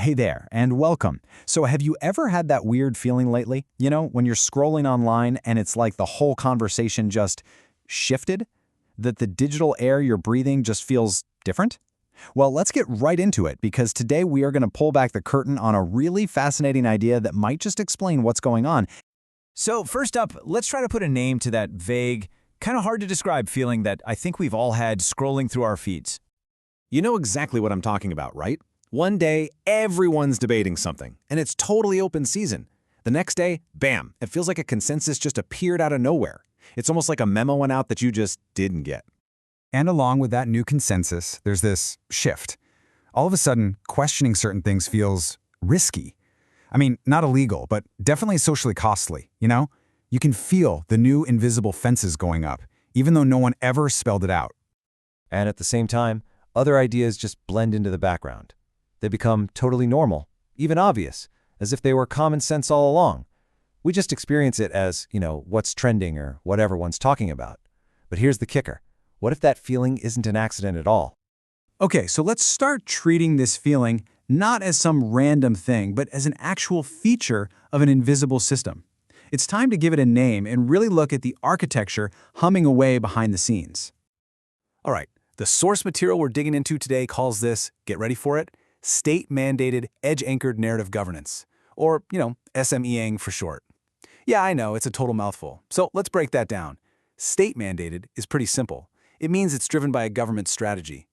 Hey there, and welcome. So, have you ever had that weird feeling lately? You know, when you're scrolling online and it's like the whole conversation just shifted? That the digital air you're breathing just feels different? Well, let's get right into it because today we are going to pull back the curtain on a really fascinating idea that might just explain what's going on. So first up, let's try to put a name to that vague, kind of hard to describe feeling that I think we've all had scrolling through our feeds. You know exactly what I'm talking about, right? One day, everyone's debating something, and it's totally open season. The next day, bam, it feels like a consensus just appeared out of nowhere. It's almost like a memo went out that you just didn't get. And along with that new consensus, there's this shift. All of a sudden, questioning certain things feels risky. I mean, not illegal, but definitely socially costly, you know? You can feel the new invisible fences going up, even though no one ever spelled it out. And at the same time, other ideas just blend into the background. They become totally normal, even obvious, as if they were common sense all along. We just experience it as, what's trending or what everyone's talking about. But here's the kicker. What if that feeling isn't an accident at all? Okay, so let's start treating this feeling not as some random thing, but as an actual feature of an invisible system. It's time to give it a name and really look at the architecture humming away behind the scenes. All right, the source material we're digging into today calls this, get ready for it, state-mandated, edge-anchored narrative governance, or, SMEing for short. Yeah, I know, it's a total mouthful. So let's break that down. State-mandated is pretty simple. It means it's driven by a government strategy.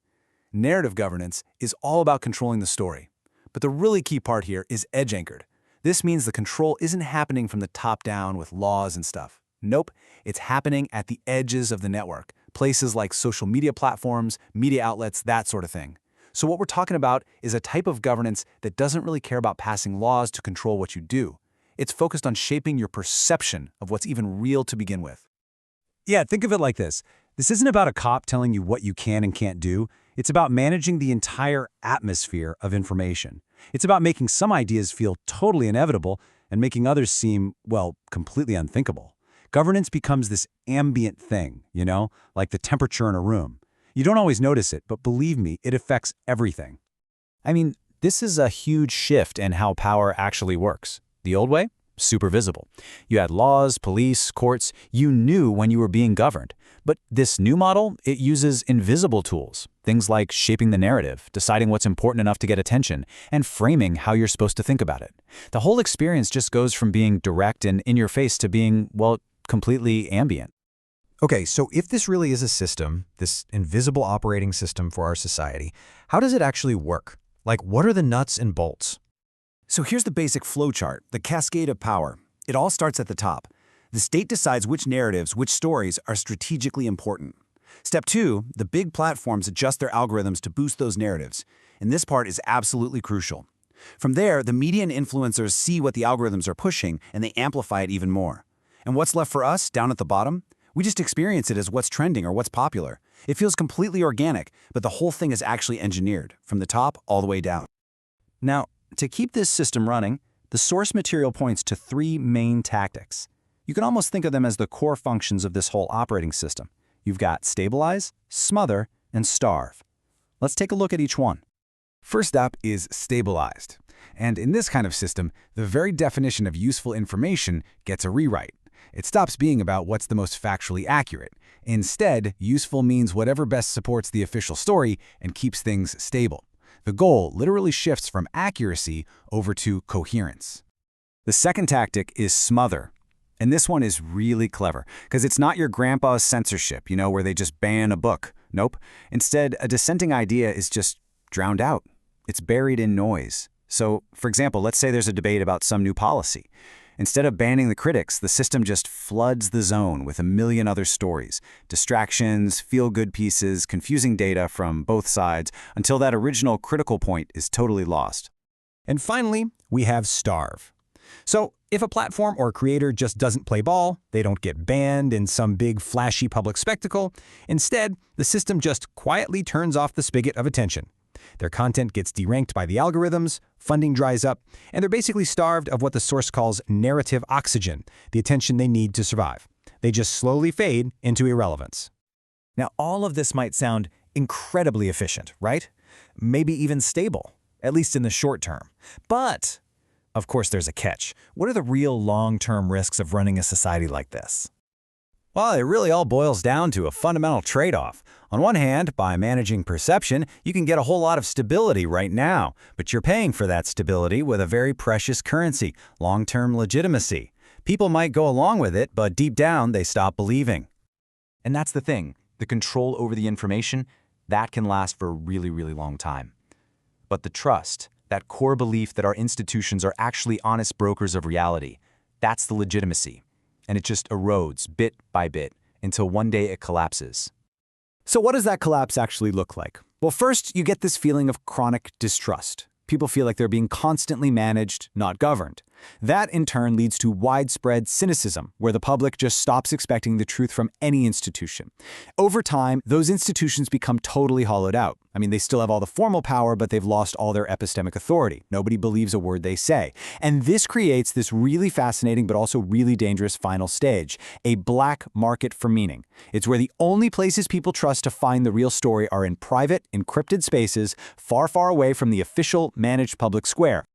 Narrative governance is all about controlling the story. But the really key part here is edge-anchored. This means the control isn't happening from the top down with laws and stuff. Nope, it's happening at the edges of the network, places like social media platforms, media outlets, that sort of thing. So what we're talking about is a type of governance that doesn't really care about passing laws to control what you do. It's focused on shaping your perception of what's even real to begin with. Yeah, think of it like this. This isn't about a cop telling you what you can and can't do. It's about managing the entire atmosphere of information. It's about making some ideas feel totally inevitable and making others seem, completely unthinkable. Governance becomes this ambient thing, like the temperature in a room. You don't always notice it, but believe me, it affects everything. I mean, this is a huge shift in how power actually works. The old way? Super visible. You had laws, police, courts. You knew when you were being governed. But this new model, it uses invisible tools. Things like shaping the narrative, deciding what's important enough to get attention, and framing how you're supposed to think about it. The whole experience just goes from being direct and in your face to being, completely ambient. Okay, so if this really is a system, this invisible operating system for our society, how does it actually work? Like, what are the nuts and bolts? So here's the basic flowchart, the cascade of power. It all starts at the top. The state decides which narratives, which stories are strategically important. Step 2, the big platforms adjust their algorithms to boost those narratives. And this part is absolutely crucial. From there, the media and influencers see what the algorithms are pushing and they amplify it even more. And what's left for us, down at the bottom? We just experience it as what's trending or what's popular. It feels completely organic, but the whole thing is actually engineered, from the top all the way down. Now, to keep this system running, the source material points to 3 main tactics. You can almost think of them as the core functions of this whole operating system. You've got stabilize, smother, and starve. Let's take a look at each one. First up is stabilized. And in this kind of system, the very definition of useful information gets a rewrite. It stops being about what's the most factually accurate. Instead, useful means whatever best supports the official story and keeps things stable. The goal literally shifts from accuracy over to coherence. The second tactic is smother. And this one is really clever, because it's not your grandpa's censorship, where they just ban a book. Nope. Instead, a dissenting idea is just drowned out. It's buried in noise. So, for example, let's say there's a debate about some new policy. Instead of banning the critics, the system just floods the zone with a million other stories, distractions, feel-good pieces, confusing data from both sides, until that original critical point is totally lost. And finally, we have starve. So, if a platform or creator just doesn't play ball, they don't get banned in some big flashy public spectacle. Instead, the system just quietly turns off the spigot of attention. Their content gets deranked by the algorithms, funding dries up, and they're basically starved of what the source calls narrative oxygen, the attention they need to survive. They just slowly fade into irrelevance. Now, all of this might sound incredibly efficient, right? Maybe even stable. at least in the short term. But, of course, there's a catch. What are the real long-term risks of running a society like this? Well, it really all boils down to a fundamental trade-off. On one hand, by managing perception, you can get a whole lot of stability right now, but you're paying for that stability with a very precious currency, long-term legitimacy. People might go along with it, but deep down, they stop believing. And that's the thing. The control over the information, that can last for a really, really long time. But the trust, that core belief that our institutions are actually honest brokers of reality, that's the legitimacy. And it just erodes bit by bit until one day it collapses. So what does that collapse actually look like? Well, first, you get this feeling of chronic distrust. People feel like they're being constantly managed, not governed. That, in turn, leads to widespread cynicism, where the public just stops expecting the truth from any institution. Over time, those institutions become totally hollowed out. I mean, they still have all the formal power, but they've lost all their epistemic authority. Nobody believes a word they say. And this creates this really fascinating but also really dangerous final stage, a black market for meaning. It's where the only places people trust to find the real story are in private, encrypted spaces, far, far away from the official, managed public square.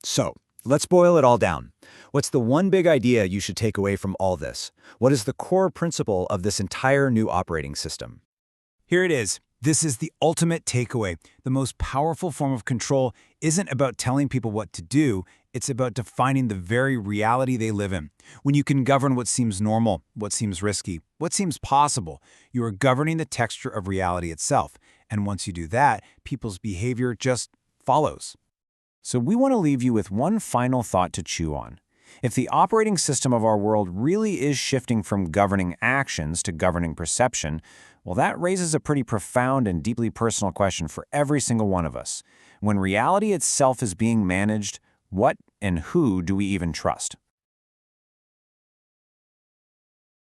So, let's boil it all down. What's the one big idea you should take away from all this? What is the core principle of this entire new operating system? Here it is. This is the ultimate takeaway. The most powerful form of control isn't about telling people what to do, it's about defining the very reality they live in. When you can govern what seems normal, what seems risky, what seems possible, you are governing the texture of reality itself. And once you do that, people's behavior just follows. So we want to leave you with one final thought to chew on. If the operating system of our world really is shifting from governing actions to governing perception, well, that raises a pretty profound and deeply personal question for every single one of us. When reality itself is being managed, what and who do we even trust?